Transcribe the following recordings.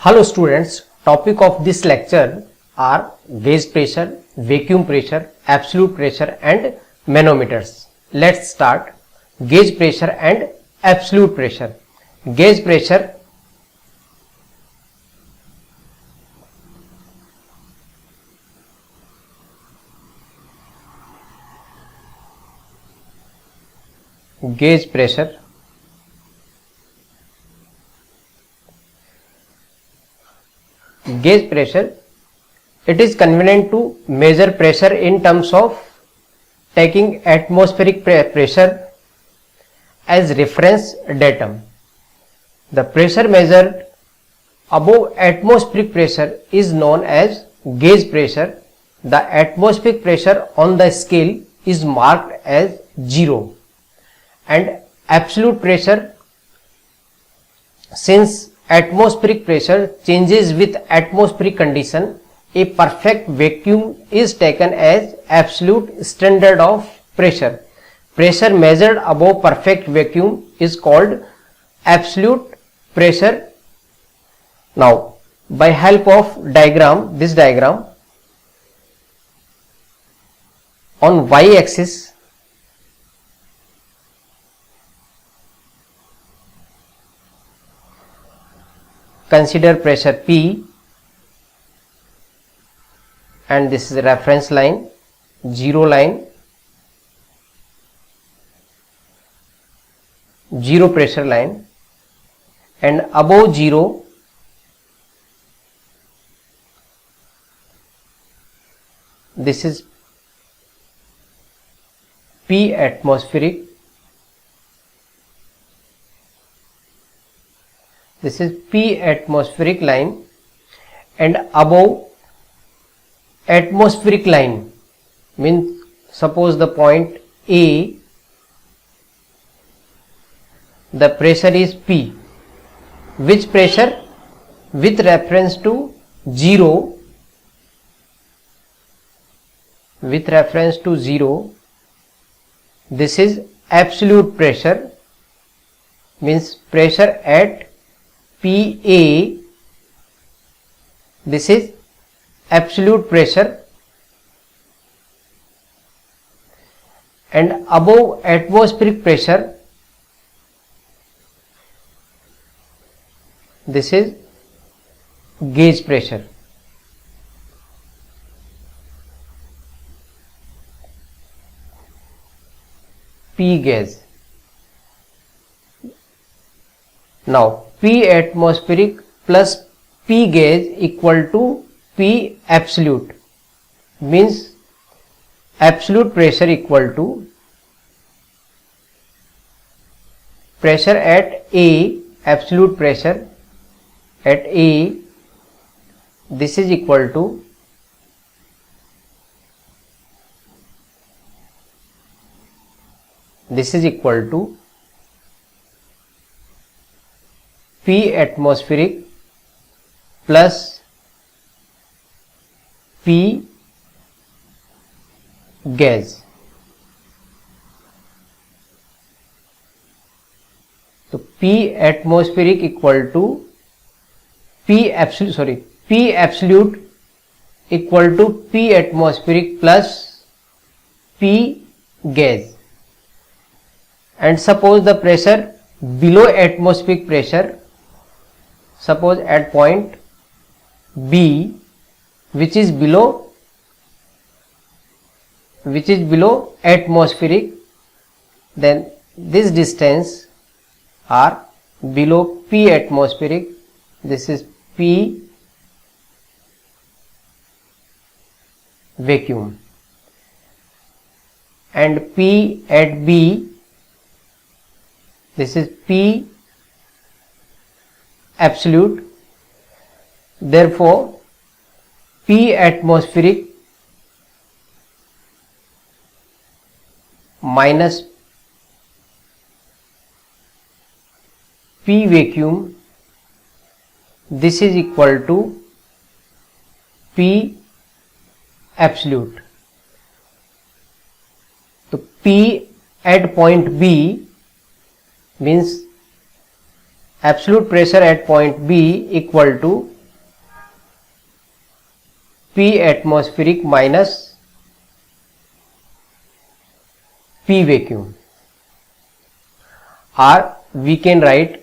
Hello students, topic of this lecture are gauge pressure, vacuum pressure, absolute pressure and manometers. Let's start. Gauge pressure and absolute pressure. Gauge pressure gauge pressure gauge pressure, it is convenient to measure pressure in terms of taking atmospheric pressure as reference datum. The pressure measured above atmospheric pressure is known as gauge pressure. The atmospheric pressure on the scale is marked as 0 and absolute pressure, since atmospheric pressure changes with atmospheric condition, a perfect vacuum is taken as absolute standard of pressure. Pressure measured above perfect vacuum is called absolute pressure. Now, by help of diagram, this diagram, on y-axis consider pressure P, and this is the reference line, 0 line, 0 pressure line, and above 0 this is P atmospheric, this is P atmospheric line, and above atmospheric line means suppose the point A, the pressure is P. Which pressure? With reference to 0, with reference to 0, this is absolute pressure, means pressure at PA, this is absolute pressure, and above atmospheric pressure this is gauge pressure. P gauge. Now P atmospheric plus P gauge equal to P absolute, means absolute pressure equal to pressure at A, absolute pressure at A, this is equal to P atmospheric plus P gauge. So P atmospheric equal to P absolute equal to P atmospheric plus P gauge. And suppose the pressure below atmospheric pressure, suppose at point B, which is below atmospheric, then this distance are below P atmospheric, this is P vacuum, and P at B, this is P absolute. Therefore P atmospheric minus P vacuum, this is equal to P absolute. So P at point B means absolute pressure at point B equal to P atmospheric minus P vacuum, or we can write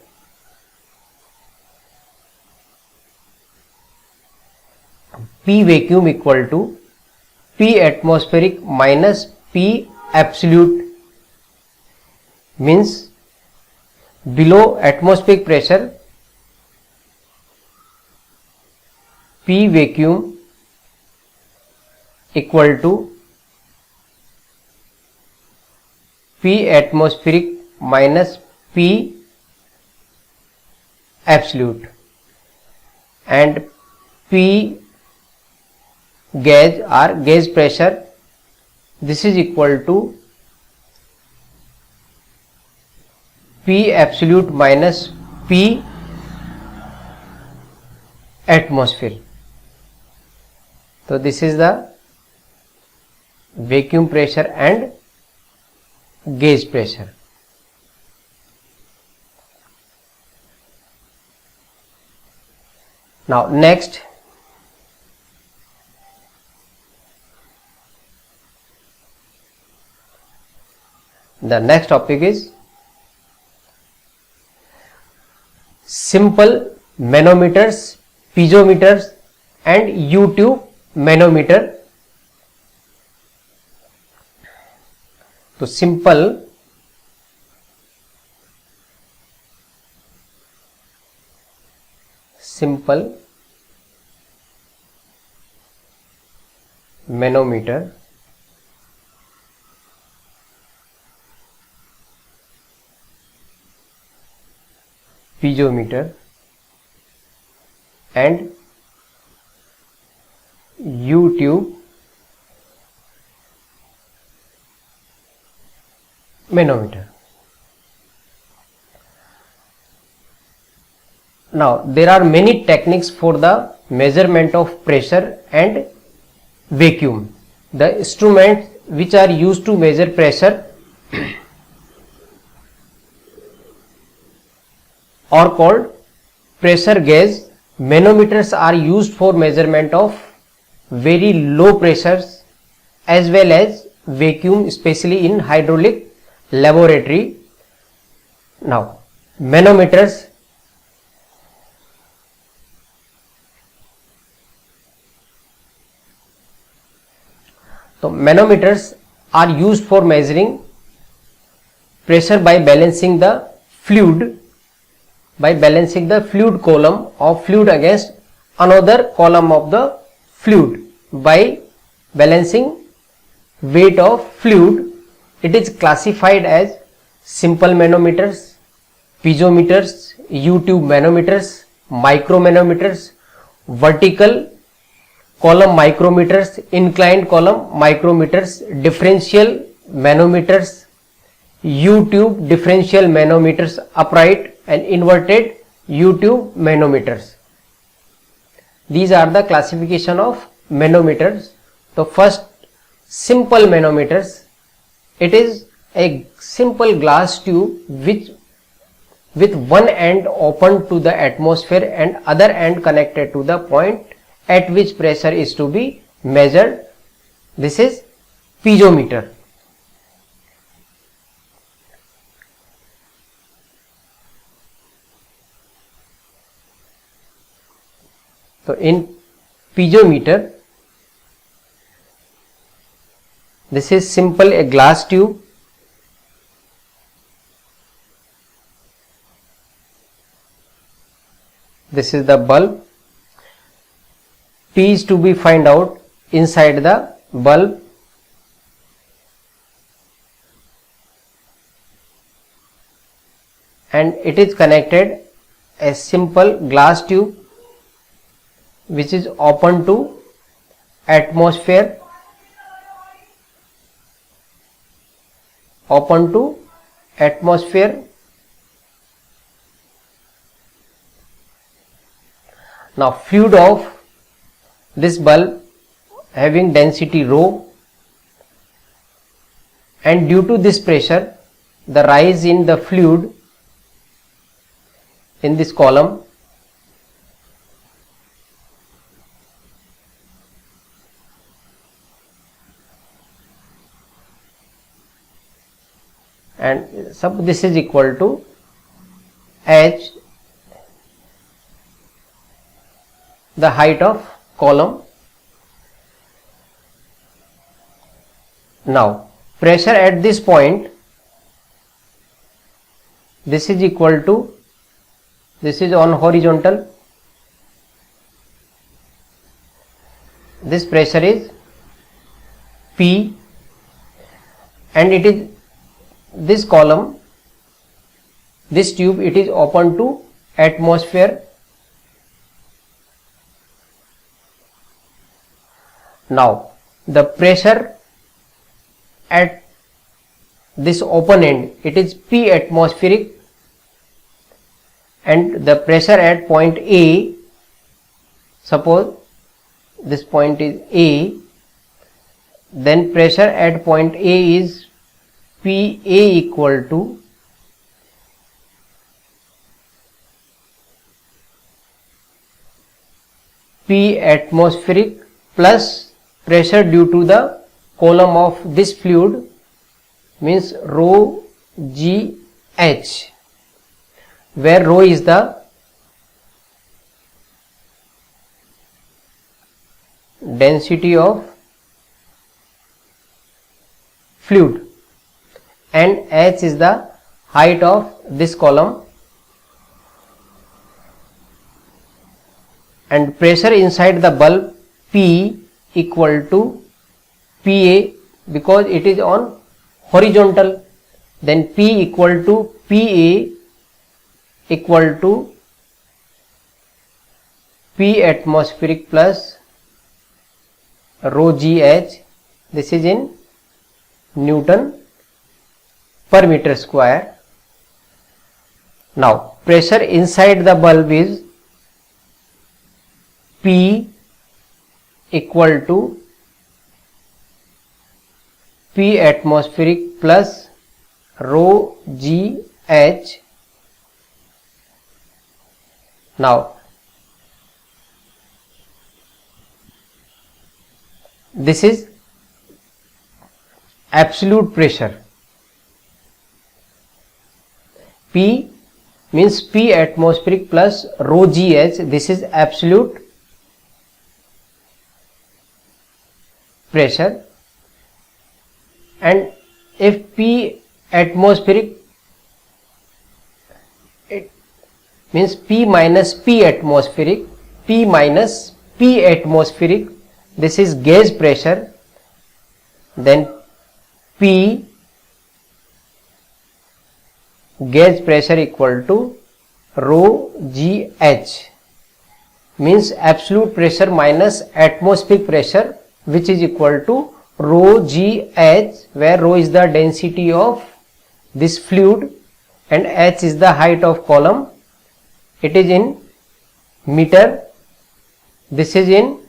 P vacuum equal to P atmospheric minus P absolute, means below atmospheric pressure P vacuum equal to P atmospheric minus P absolute, and P gauge or gauge pressure, this is equal to P absolute minus P atmosphere. So this is the vacuum pressure and gauge pressure. Now next, the next topic is simple manometers, piezometers and U-tube manometer. तो simple manometer, piezometer and U-tube manometer. Now there are many techniques for the measurement of pressure and vacuum. The instruments which are used to measure pressure are called pressure gauge. Manometers are used for measurement of very low pressures as well as vacuum, especially in hydraulic laboratory. Now manometers, so manometers are used for measuring pressure by balancing the fluid column of fluid against another column of the fluid. By balancing weight of fluid, it is classified as simple manometers, piezometers, U-tube manometers, micromanometers, vertical column micrometers, inclined column micrometers, differential manometers, U-tube differential manometers, upright and inverted U-tube manometers. These are the classification of manometers. So first, simple manometers. It is a simple glass tube which with one end open to the atmosphere and other end connected to the point at which pressure is to be measured. This is piezometer. So in piezometer, this is simple a glass tube. This is the bulb. T is to be find out inside the bulb. And it is connected a simple glass tube which is open to atmosphere, Now fluid of this bulb having density rho, and due to this pressure, the rise in the fluid in this column and sub this is equal to h, the height of column. Now pressure at this point, this is equal to, this is on horizontal, this pressure is P, and it is this column, this tube, it is open to atmosphere. Now the pressure at this open end, it is P atmospheric, and the pressure at point A, suppose this point is A, then pressure at point A is PA equal to P atmospheric plus pressure due to the column of this fluid, means rho g h, where rho is the density of fluid and h is the height of this column, and pressure inside the bulb P equal to PA, because it is on horizontal, then P equal to PA equal to P atmospheric plus rho gh, this is in Newton per meter square. Now pressure inside the bulb is P equal to P atmospheric plus rho g h. Now this is absolute pressure. P means P atmospheric plus rho gh, this is absolute pressure, and if P atmospheric, it means P minus P atmospheric, P minus P atmospheric, this is gauge pressure, then P gauge pressure equal to rho gh, means absolute pressure minus atmospheric pressure, which is equal to rho gh, where rho is the density of this fluid and h is the height of column. It is in meter, this is in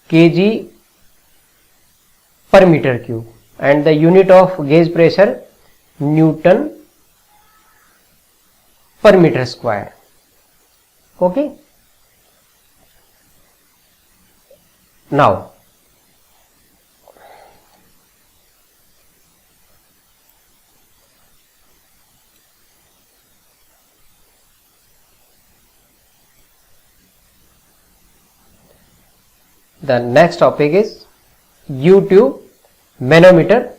kg per meter cube, and the unit of gauge pressure Newton per meter square. Okay. Now the next topic is U-tube manometer.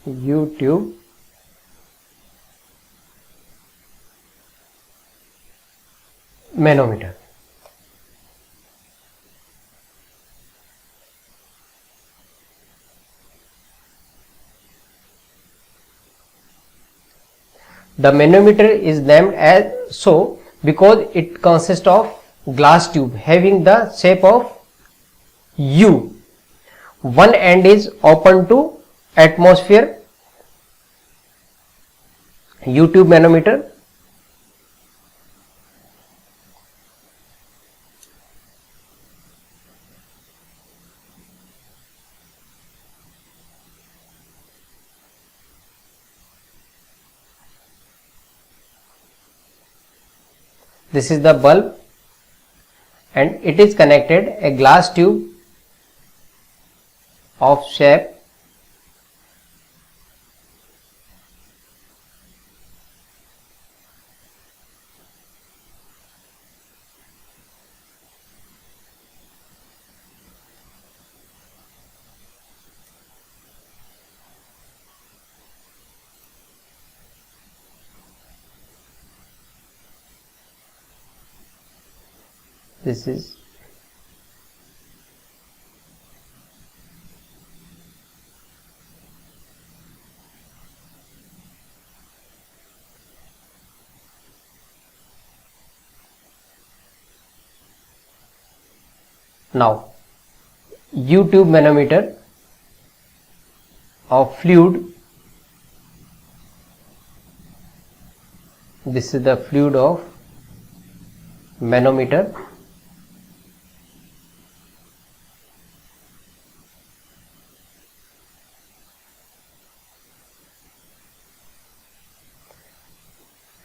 U-tube manometer. The manometer is named as so because it consists of glass tube having the shape of U. One end is open to atmosphere, U-tube manometer, this is the bulb, and it is connected a glass tube of shape this is now U-tube manometer of fluid. This is the fluid of manometer,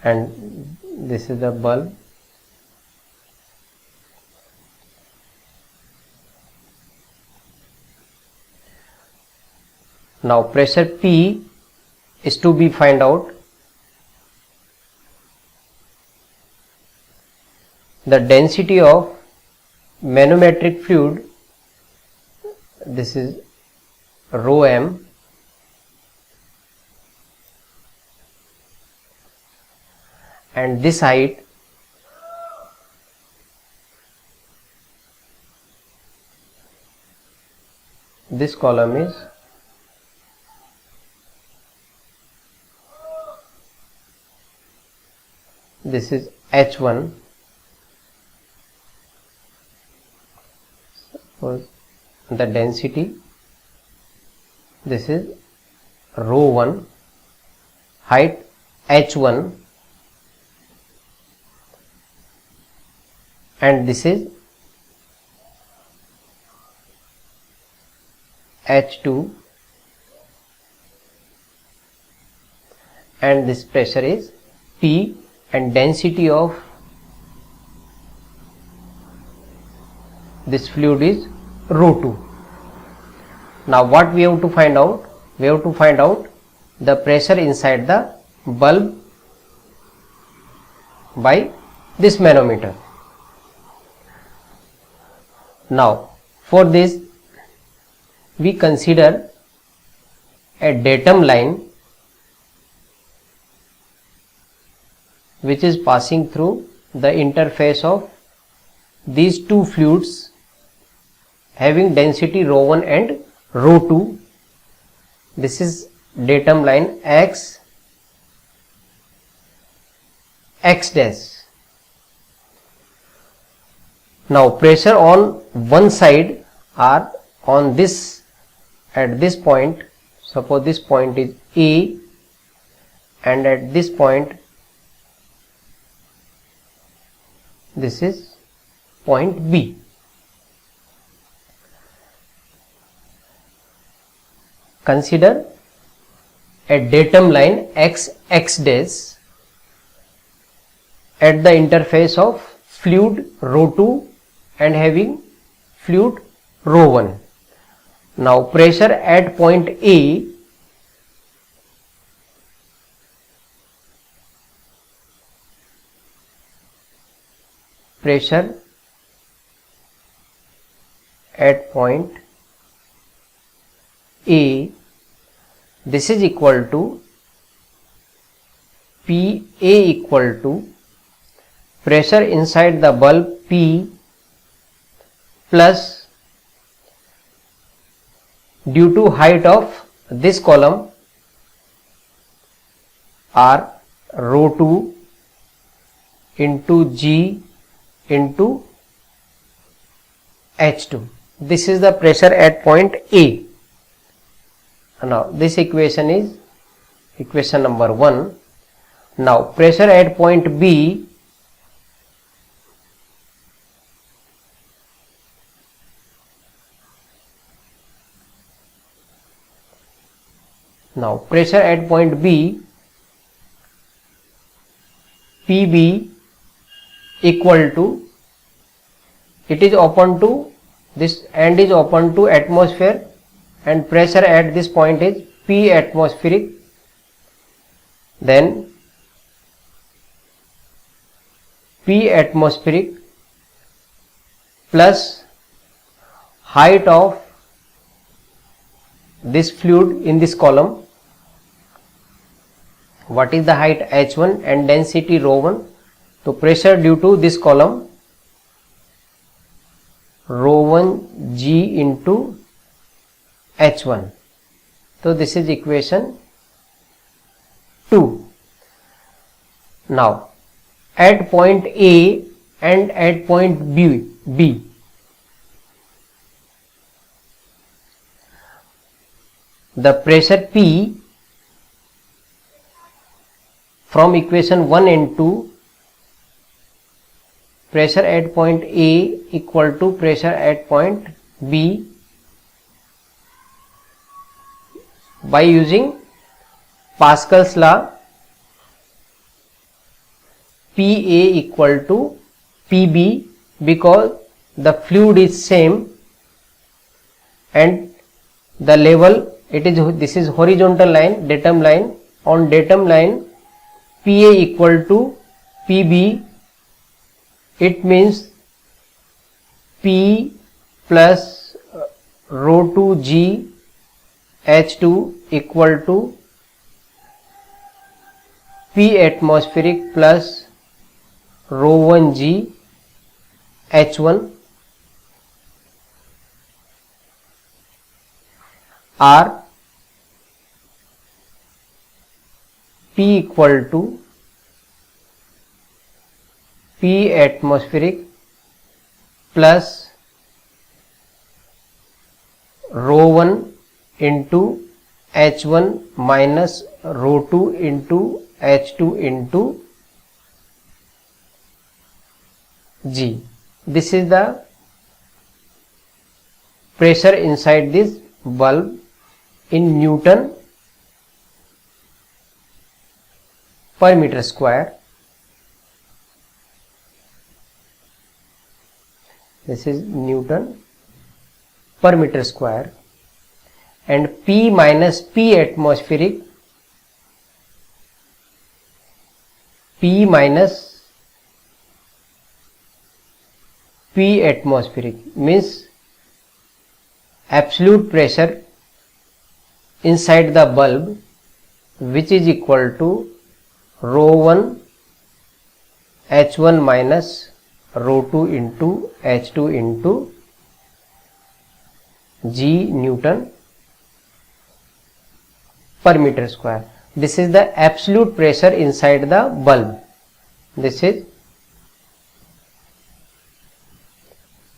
and this is the bulb. Now pressure P is to be find out. The density of manometric fluid, this is rho m, and this height this column is this is H1. Suppose the density, this is rho 1, height H1, and this is H2, and this pressure is P, and density of this fluid is rho 2. Now what we have to find out? We have to find out the pressure inside the bulb by this manometer. Now for this we consider a datum line which is passing through the interface of these two fluids having density rho 1 and rho 2. This is datum line X dash. Now pressure on one side are on this, at this point, suppose this point is A, and at this point this is point B. Consider a datum line X dash at the interface of fluid rho 2 and having fluid rho 1. Now pressure at point A pressure at point A, this is equal to PA equal to pressure inside the bulb P plus due to height of this column R rho 2 into G into H2. This is the pressure at point A. Now this equation is equation number 1. Now pressure at point B PB equal to, it is open to, this end is open to atmosphere, and pressure at this point is P atmospheric. Then P atmospheric plus height of this fluid in this column. What is the height? H1 and density ρ1. So pressure due to this column ρ1 G into H1. So this is equation 2. Now at point A and at point B, the pressure P from equation 1 and 2, pressure at point A equal to pressure at point B by using Pascal's law. PA equal to PB, because the fluid is same and the level, it is, this is horizontal line, datum line. On datum line PA equal to PB, it means P plus ρ2 G H2 equal to P atmospheric plus ρ1 G H1, or P equal to P atmospheric plus ρ1 into H1 minus ρ2 into H2 into G. This is the pressure inside this bulb in Newton per meter square. This is Newton per meter square, and P minus P atmospheric, P minus P atmospheric means absolute pressure inside the bulb, which is equal to ρ1 H1 minus ρ2 into H2 into G Newton per meter square. This is the absolute pressure inside the bulb. This is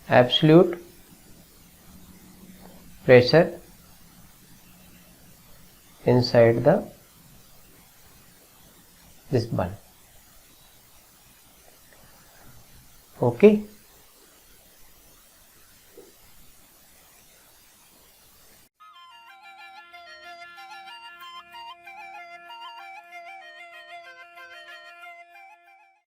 absolute pressure inside the this bulb. Okay.